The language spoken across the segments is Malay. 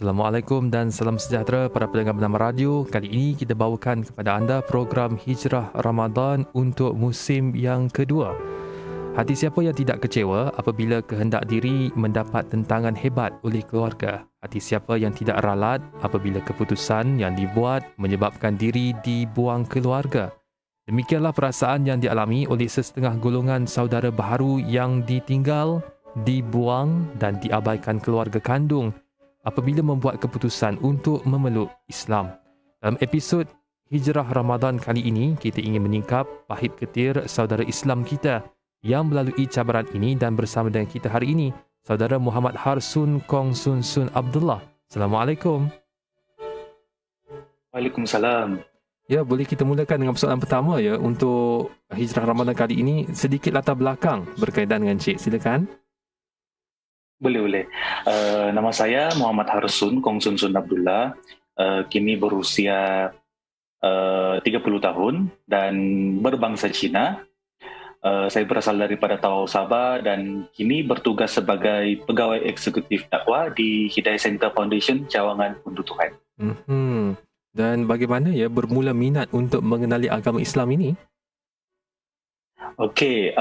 Assalamualaikum dan salam sejahtera para pendengar bernama radio. Kali ini kita bawakan kepada anda program Hijrah Ramadan untuk musim yang kedua. Hati siapa yang tidak kecewa apabila kehendak diri mendapat tentangan hebat oleh keluarga? Hati siapa yang tidak ralat apabila keputusan yang dibuat menyebabkan diri dibuang keluarga? Demikianlah perasaan yang dialami oleh sesetengah golongan saudara baharu yang ditinggal, dibuang dan diabaikan keluarga kandung apabila membuat keputusan untuk memeluk Islam. Dalam episod Hijrah Ramadan kali ini, kita ingin menyingkap pahit ketir saudara Islam kita yang melalui cabaran ini, dan bersama dengan kita hari ini, saudara Muhammad Harsun Kong Sun Sun Abdullah. Assalamualaikum. Waalaikumsalam. Ya, boleh kita mulakan dengan persoalan pertama ya untuk Hijrah Ramadan kali ini, sedikit latar belakang berkaitan dengan Cik. Silakan. Boleh. Nama saya Muhammad Harsun Kong Sun Sun Abdullah. Kini berusia 30 tahun dan berbangsa Cina. Saya berasal daripada Tawau, Sabah, dan kini bertugas sebagai pegawai eksekutif dakwah di Hidayah Center Foundation, Cawangan, Unduh Tuhan. Dan bagaimana ya bermula minat untuk mengenali agama Islam ini? Okey,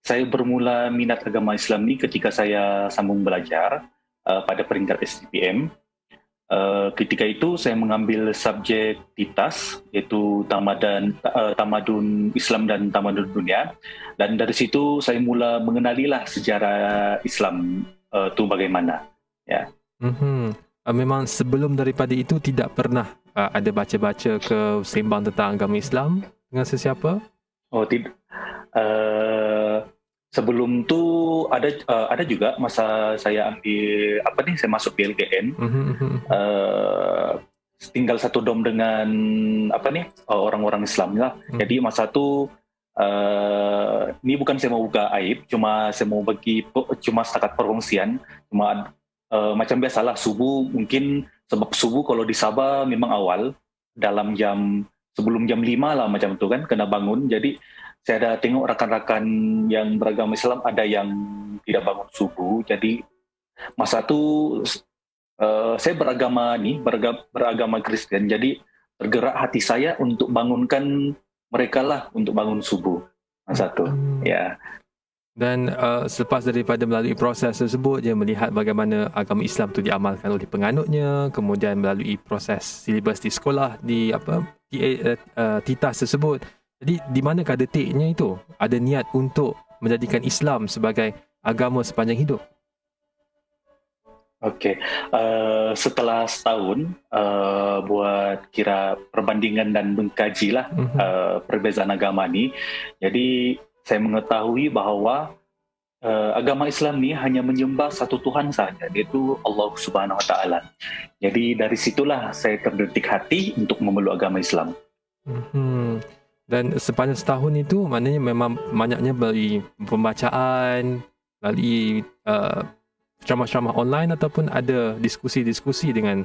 saya bermula minat agama Islam ni ketika saya sambung belajar pada peringkat STPM. Ketika itu saya mengambil subjek TITAS, iaitu Tamadun Islam dan Tamadun Dunia, dan dari situ saya mula mengenalilah sejarah Islam tu bagaimana. Ya. Memang sebelum daripada itu tidak pernah ada baca-baca ke sembang tentang agama Islam dengan sesiapa? Oh, tidak. Sebelum tu ada juga masa saya ambil saya masuk PLKN. Tinggal satu dom dengan orang-orang Islam lah. Jadi masa tu ni bukan saya mau buka aib, cuma saya mau cuma setakat perkongsian. Cuma macam biasalah subuh, mungkin sebab subuh kalau di Sabah memang awal dalam sebelum jam 5 lah macam tu kan kena bangun. Jadi saya ada tengok rakan-rakan yang beragama Islam ada yang tidak bangun subuh. Jadi masa tu saya beragama Kristen. Jadi bergerak hati saya untuk bangunkan mereka lah untuk bangun subuh masa tu. Ya. Dan selepas daripada melalui proses tersebut, dia melihat bagaimana agama Islam itu diamalkan oleh penganutnya, kemudian melalui proses silibus di sekolah di TITAS tersebut. Jadi di manakah detiknya itu ada niat untuk menjadikan Islam sebagai agama sepanjang hidup? Okey, setelah setahun buat kira perbandingan dan mengkaji lah perbezaan agama ni, jadi saya mengetahui bahawa agama Islam ni hanya menyembah satu Tuhan sahaja, iaitu Allah Subhanahu Wa Taala. Jadi dari situlah saya terdetik hati untuk memeluk agama Islam. Dan sepanjang setahun itu maknanya memang banyaknya melalui pembacaan, melalui ceramah-ceramah online, ataupun ada diskusi-diskusi dengan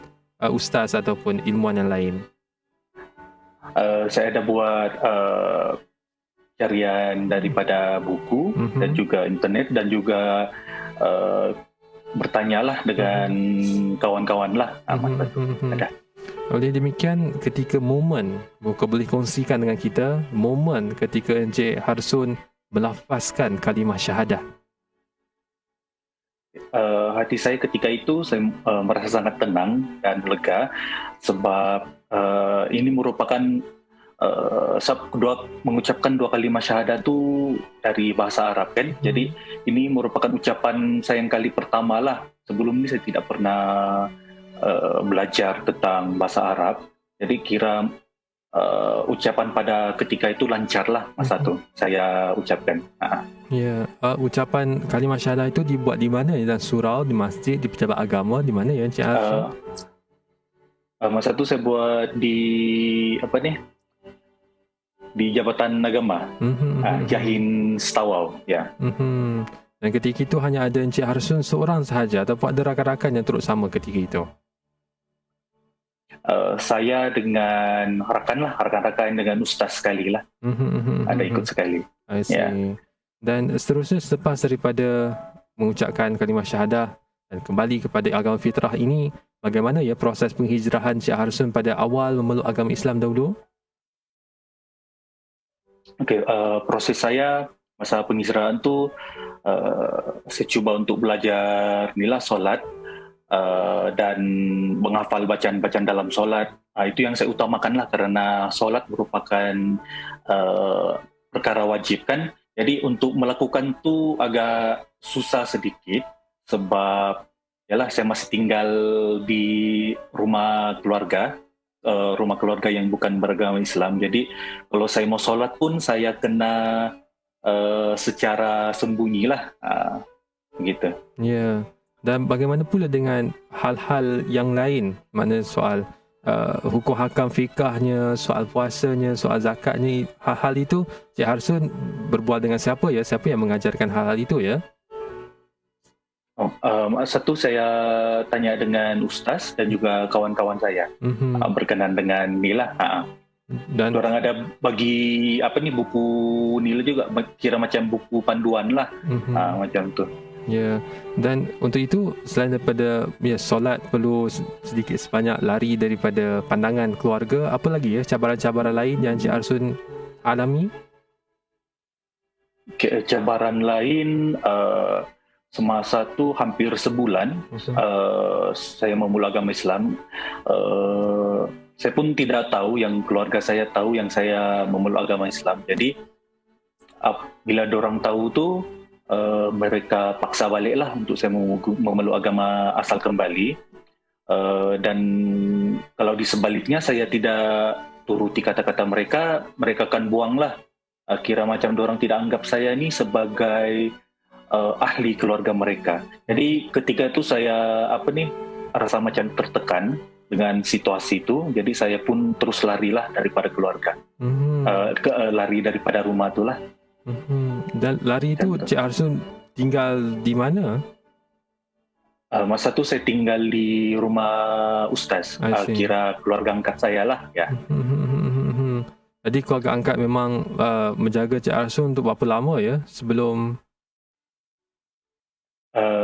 ustaz ataupun ilmuwan yang lain? Saya ada buat carian daripada buku dan juga internet, dan juga bertanyalah dengan kawan-kawan lah. Ada. Oleh demikian, ketika momen, muka boleh kongsikan dengan kita momen ketika Encik Harsun melafazkan kalimah syahadah. Hati saya ketika itu saya merasa sangat tenang dan lega, sebab ini merupakan mengucapkan dua kalimah syahadah tu dari bahasa Arab kan. Jadi ini merupakan ucapan saya yang kali pertama lah. Sebelum ini saya tidak pernah belajar tentang bahasa Arab. Jadi kira ucapan pada ketika itu lancar lah masa tu saya ucapkan. Ya, ucapan kalimah syahadah itu dibuat di mana? Dalam surau, di masjid, di pejabat agama, di mana ya Encik Harsun? Masa tu saya buat di di Jabatan Agama, Jahin Setawau. Ya. Dan ketika itu hanya ada Encik Harsun seorang sahaja, ataupun ada rakan-rakan yang turut sama ketika itu? Saya dengan rakan-rakan dengan ustaz sekali lah. Ada ikut sekali. I see. Dan seterusnya selepas daripada mengucapkan kalimah syahadah, dan kembali kepada agama fitrah ini, bagaimana ya proses penghijrahan Cik Harsun pada awal memeluk agama Islam dahulu? Proses saya masa penghijrahan tu saya cuba untuk belajar solat dan menghafal bacaan-bacaan dalam solat. Itu yang saya utamakan lah, karena solat merupakan perkara wajib kan. Jadi untuk melakukan tu agak susah sedikit sebab yalah saya masih tinggal di rumah keluarga yang bukan beragama Islam. Jadi kalau saya mau solat pun saya kena secara sembunyi lah, gitu. Ya, dan bagaimana pula dengan hal-hal yang lain, maknanya soal hukum hakam fikahnya, soal puasanya, soal zakatnya, hal-hal itu Cik Harsun berbual dengan siapa ya? Siapa yang mengajarkan hal-hal itu ya? Satu saya tanya dengan ustaz dan juga kawan-kawan saya berkenan dengan nila. Dan orang ada bagi buku nila juga, kira macam buku panduan lah, macam tu. Ya, dan untuk itu selain daripada solat perlu sedikit sebanyak lari daripada pandangan keluarga, apa lagi ya cabaran-cabaran lain yang Cik Harsun alami? Cabaran lain semasa tu hampir sebulan saya memulai agama Islam. Saya pun tidak tahu yang keluarga saya tahu yang saya memeluk agama Islam. Jadi bila dorang tahu tu mereka paksa baliklah untuk saya memeluk agama asal kembali. Dan kalau di sebaliknya saya tidak turuti kata-kata mereka, mereka akan buanglah. Kira macam dorang tidak anggap saya ni sebagai ahli keluarga mereka. Jadi ketika itu saya rasa macam tertekan dengan situasi itu. Jadi saya pun terus larilah daripada keluarga, lari daripada rumah itulah. Dan lari itu Cik Harsun tinggal di mana? Masa tu saya tinggal di rumah ustaz, kira keluarga angkat saya lah ya. Jadi keluarga angkat memang menjaga Cik Harsun untuk berapa lama ya sebelum?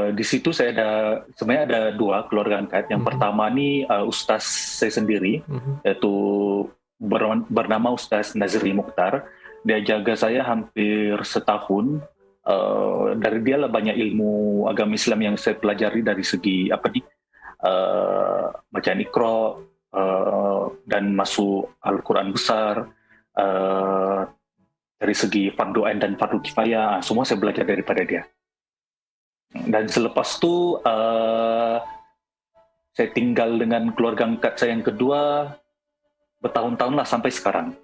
Di situ saya sebenarnya ada dua keluarga angkat. Yang pertama ni ustaz saya sendiri, yaitu bernama Ustaz Nazri Mukhtar. Dia jaga saya hampir setahun. Dari dia lah banyak ilmu agama Islam yang saya pelajari dari segi bacaan Iqra dan masuk Al-Quran besar, dari segi fardu ain dan fardu kifayah, semua saya belajar daripada dia. Dan selepas tu saya tinggal dengan keluarga angkat saya yang kedua bertahun-tahun lah sampai sekarang.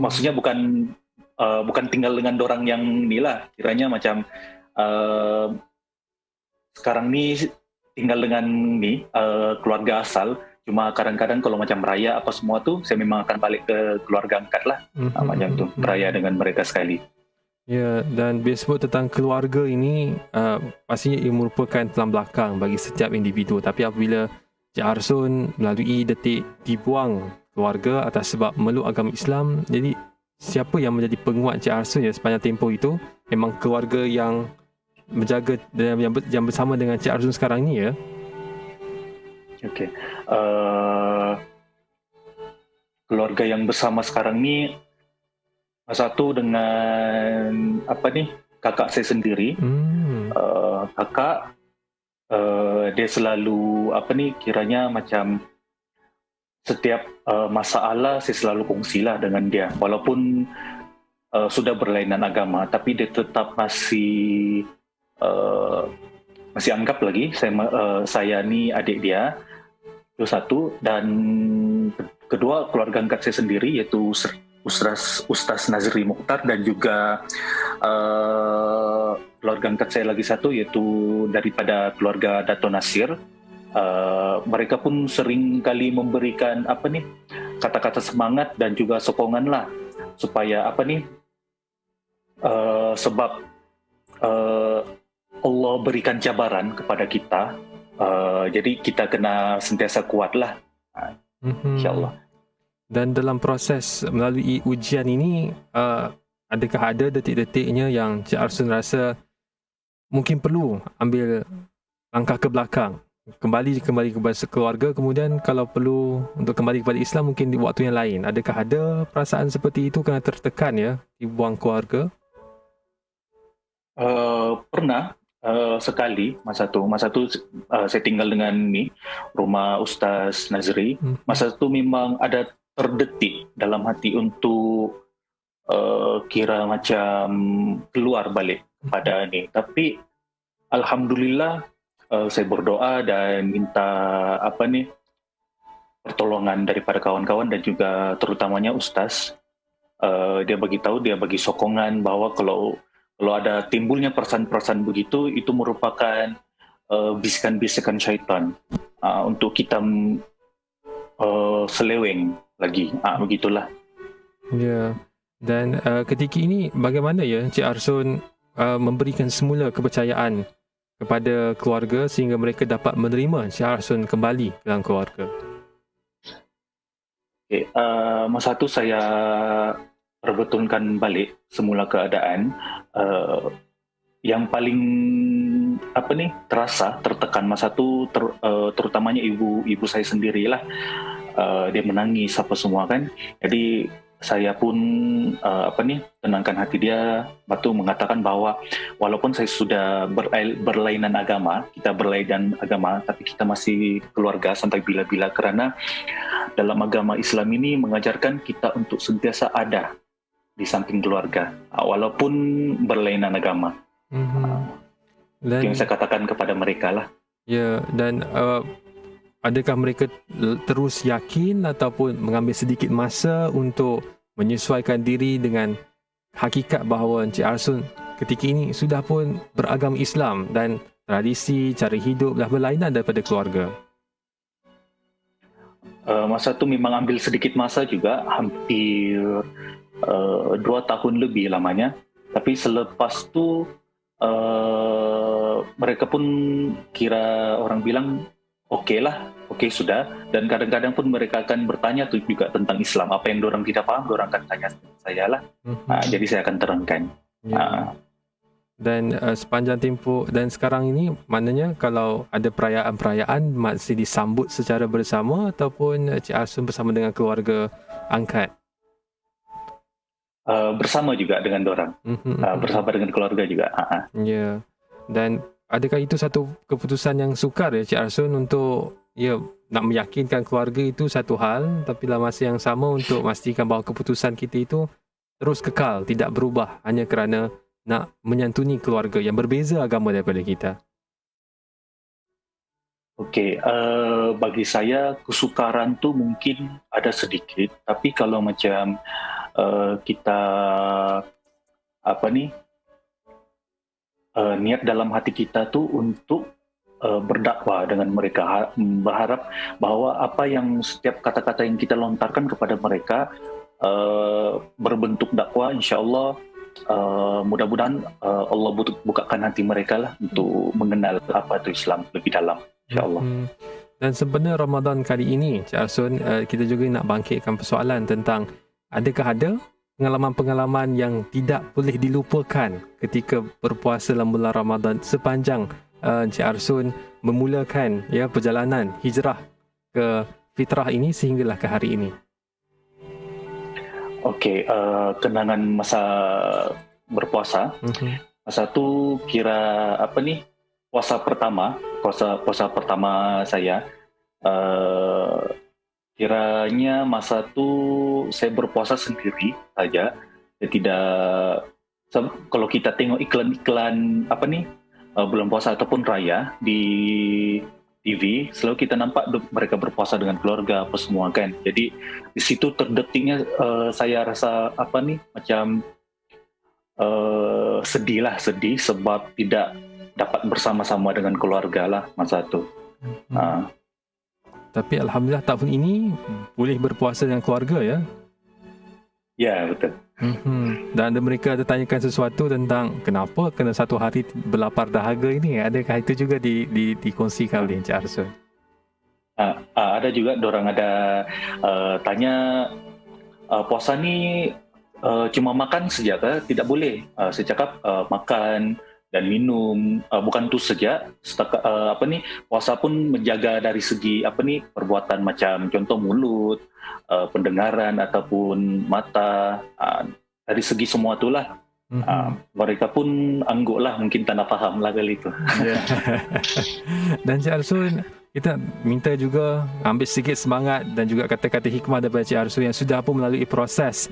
Maksudnya bukan tinggal dengan dorang yang ni lah, kiranya macam sekarang ni tinggal dengan keluarga asal. Cuma kadang-kadang kalau macam raya apa semua tu saya memang akan balik ke keluarga angkat lah, macam tu, beraya dengan mereka sekali. Ya, dan bila sebut tentang keluarga ini pastinya ia merupakan tulang belakang bagi setiap individu. Tapi apabila Cik Harsun melalui detik dibuang keluarga atas sebab meluk agama Islam, jadi siapa yang menjadi penguat Cik Harsun ya sepanjang tempoh itu? Memang keluarga yang menjaga dan yang bersama dengan Cik Harsun sekarang ni ya? Okey. Keluarga yang bersama sekarang ni, satu dengan kakak saya sendiri. Kakak dia selalu kiranya macam setiap masalah saya selalu kongsilah dengan dia, walaupun sudah berlainan agama, tapi dia tetap masih anggap lagi saya ni adik dia. Itu satu. Dan kedua, keluarga angkat saya sendiri yaitu Ustaz Nazri Mukhtar, dan juga keluarga angkat saya lagi satu yaitu daripada keluarga Dato' Nasir. Mereka pun sering kali memberikan kata-kata semangat dan juga sokongan lah, supaya sebab Allah berikan cabaran kepada kita, jadi kita kena sentiasa kuat lah, insyaAllah. Dan dalam proses melalui ujian ini, adakah ada detik-detiknya yang Cik Harsun rasa mungkin perlu ambil langkah ke belakang, kembali kepada keluarga, kemudian kalau perlu untuk kembali kepada Islam mungkin di waktu yang lain. Adakah ada perasaan seperti itu kerana tertekan ya, dibuang keluarga? Pernah sekali masa tu saya tinggal dengan rumah Ustaz Nazri. Masa tu memang ada terdetik dalam hati untuk kira macam keluar balik pada tapi alhamdulillah saya berdoa dan minta pertolongan daripada kawan-kawan dan juga terutamanya Ustaz. Dia bagi sokongan bahwa kalau ada timbulnya perasaan-perasaan begitu, itu merupakan bisikan-bisikan syaitan untuk kita seleweng lagi. Begitulah. Ya. Dan ketika ini bagaimana ya Encik Arsun memberikan semula kepercayaan kepada keluarga sehingga mereka dapat menerima Encik Arsun kembali dalam keluarga? Okay. Masa tu saya perbetulkan balik semula keadaan. Yang paling terasa tertekan masa tu terutamanya ibu saya sendirilah. Dia menangis apa semua kan. Jadi saya pun tenangkan hati dia, batu mengatakan bahwa walaupun saya sudah berlainan agama, tapi kita masih keluarga sampai bila-bila, kerana dalam agama Islam ini mengajarkan kita untuk sentiasa ada di samping keluarga walaupun berlainan agama. Dan yang saya katakan kepada mereka lah. Ya, dan adakah mereka terus yakin ataupun mengambil sedikit masa untuk menyesuaikan diri dengan hakikat bahawa Encik Arsun ketika ini sudah pun beragama Islam dan tradisi, cara hidup dah berlainan daripada keluarga? Masa tu memang ambil sedikit masa juga, hampir 2 tahun lebih lamanya. Tapi selepas tu mereka pun kira orang bilang okey sudah. Dan kadang-kadang pun mereka akan bertanya tu juga tentang Islam. Apa yang diorang tidak faham, diorang akan tanya saya lah. Jadi saya akan terangkan. Dan sepanjang tempoh dan sekarang ini, maknanya kalau ada perayaan-perayaan masih disambut secara bersama ataupun Encik Arsun bersama dengan keluarga angkat? Bersama juga dengan diorang. Bersama dengan keluarga juga. Ya. Dan adakah itu satu keputusan yang sukar ya Encik Arsun untuk nak meyakinkan keluarga itu satu hal, tapi dalam masa yang sama untuk memastikan bahawa keputusan kita itu terus kekal, tidak berubah hanya kerana nak menyantuni keluarga yang berbeza agama daripada kita? Okey, bagi saya kesukaran tu mungkin ada sedikit, tapi kalau macam kita niat dalam hati kita tu untuk berdakwah dengan mereka, berharap bahawa apa yang setiap kata-kata yang kita lontarkan kepada mereka berbentuk dakwah, insya-Allah. Mudah-mudahan Allah bukakan hati mereka lah untuk mengenal apa itu Islam lebih dalam, insya-Allah. Dan sebenarnya Ramadan kali ini, Cik Arsun, kita juga nak bangkitkan persoalan tentang adakah ada pengalaman-pengalaman yang tidak boleh dilupakan ketika berpuasa dalam bulan Ramadan sepanjang Cik Arsun memulakan perjalanan hijrah ke fitrah ini sehinggalah ke hari ini. Okey, kenangan masa berpuasa. Masa tu kira puasa pertama saya. Kiranya masa tu saya berpuasa sendiri saja. Saya tidak, kalau kita tengok iklan-iklan bulan puasa ataupun raya di TV, selalu kita nampak mereka berpuasa dengan keluarga apa semua kan. Jadi di situ terdetiknya saya rasa macam sedih sebab tidak dapat bersama-sama dengan keluarga lah masa tu. Tapi alhamdulillah tahun ini boleh berpuasa dengan keluarga ya. Ya, betul. Dan mereka ada tanyakan sesuatu tentang kenapa kena satu hari berlapar dahaga ini. Adakah itu juga dikongsikan oleh Encik Arsun? Ada juga, diorang ada tanya puasa ni cuma makan saja ke? Tidak boleh. Saya cakap makan, dan minum. Bukan itu saja, puasa pun menjaga dari segi perbuatan macam contoh mulut, pendengaran ataupun mata, dari segi semua itulah. Mereka pun angguk lah, mungkin tak faham lah kali itu. Yeah. Dan Cik Arsun, kita minta juga ambil sedikit semangat dan juga kata-kata hikmah daripada Cik Arsun yang sudah pun melalui proses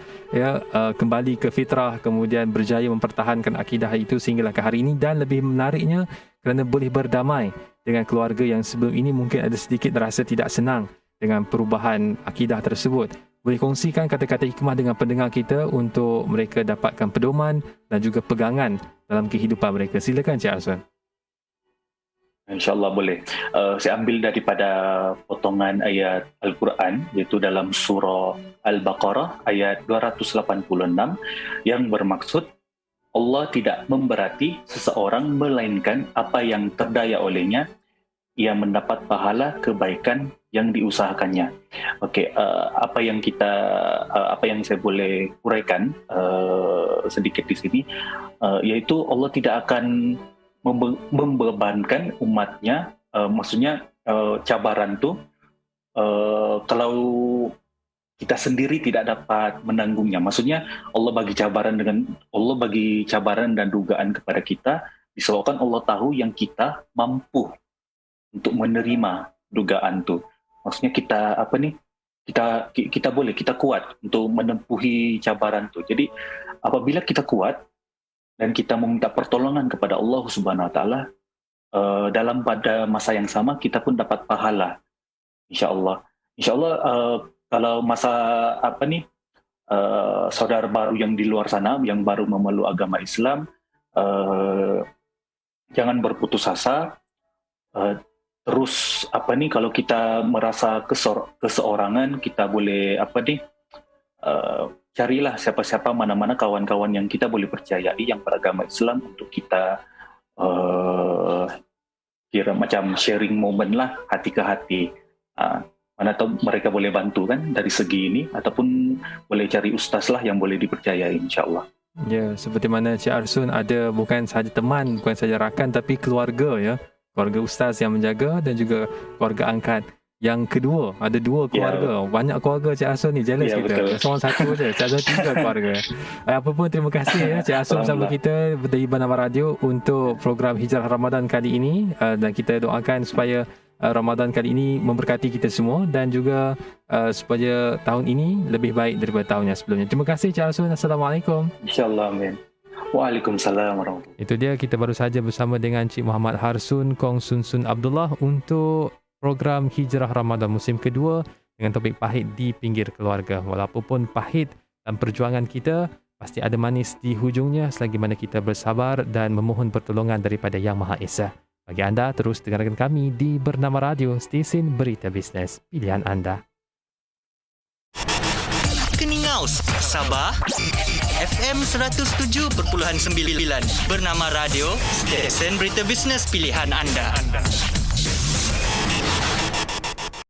kembali ke fitrah, kemudian berjaya mempertahankan akidah itu sehinggalah ke hari ini, dan lebih menariknya kerana boleh berdamai dengan keluarga yang sebelum ini mungkin ada sedikit rasa tidak senang dengan perubahan akidah tersebut. Boleh kongsikan kata-kata hikmah dengan pendengar kita untuk mereka dapatkan pedoman dan juga pegangan dalam kehidupan mereka. Silakan Cik Arsun. InsyaAllah boleh. Saya ambil daripada potongan ayat Al-Quran, iaitu dalam surah Al-Baqarah ayat 286 yang bermaksud, Allah tidak memberati seseorang melainkan apa yang terdaya olehnya, ia mendapat pahala kebaikan yang diusahakannya. Okey, apa yang saya boleh uraikan sedikit di sini, iaitu Allah tidak akan membebankan umatnya, maksudnya cabaran tu kalau kita sendiri tidak dapat menanggungnya. Maksudnya Allah bagi cabaran dan dugaan kepada kita disebabkan Allah tahu yang kita mampu untuk menerima dugaan tu. Maksudnya kita kuat untuk menempuhi cabaran tu. Jadi apabila kita kuat dan kita meminta pertolongan kepada Allah Subhanahu Wa Taala, dalam pada masa yang sama kita pun dapat pahala. InsyaAllah. Kalau masa saudara baru yang di luar sana yang baru memeluk agama Islam, jangan berputus asa. Terus kalau kita merasa keseorangan, kita boleh carilah siapa-siapa, mana-mana kawan-kawan yang kita boleh percayai yang beragama Islam untuk kita kira macam sharing moment lah, hati ke hati. Mana tahu mereka boleh bantu kan dari segi ini, ataupun boleh cari ustaz lah yang boleh dipercayai, insyaAllah. Ya, seperti mana Cik Arsun ada bukan sahaja teman, bukan sahaja rakan, tapi keluarga ya. Keluarga ustaz yang menjaga dan juga keluarga angkat. Yang kedua, ada dua keluarga. Banyak keluarga Cik Arsun ni, jealous kita. Seorang satu je, Cik Arsun 3 keluarga. Apa pun terima kasih ya Cik Arsun bersama kita dari Bernama Radio untuk program Hijrah Ramadan kali ini, dan kita doakan supaya Ramadan kali ini memberkati kita semua dan juga supaya tahun ini lebih baik daripada tahun yang sebelumnya. Terima kasih Cik Arsun. Assalamualaikum. InsyaAllah, amin. Waalaikumsalam warahmatullahi. Itu dia, kita baru saja bersama dengan Cik Muhammad Harsun Kong Sun Sun Abdullah untuk program Hijrah Ramadan musim kedua dengan topik pahit di pinggir keluarga. Walaupun pahit dalam perjuangan kita, pasti ada manis di hujungnya selagi mana kita bersabar dan memohon pertolongan daripada Yang Maha Esa. Bagi anda, terus dengarkan kami di Bernama Radio, stesen berita bisnes pilihan anda. Keningaus, Sabah, FM 107.9, Bernama Radio, stesen berita bisnes pilihan anda.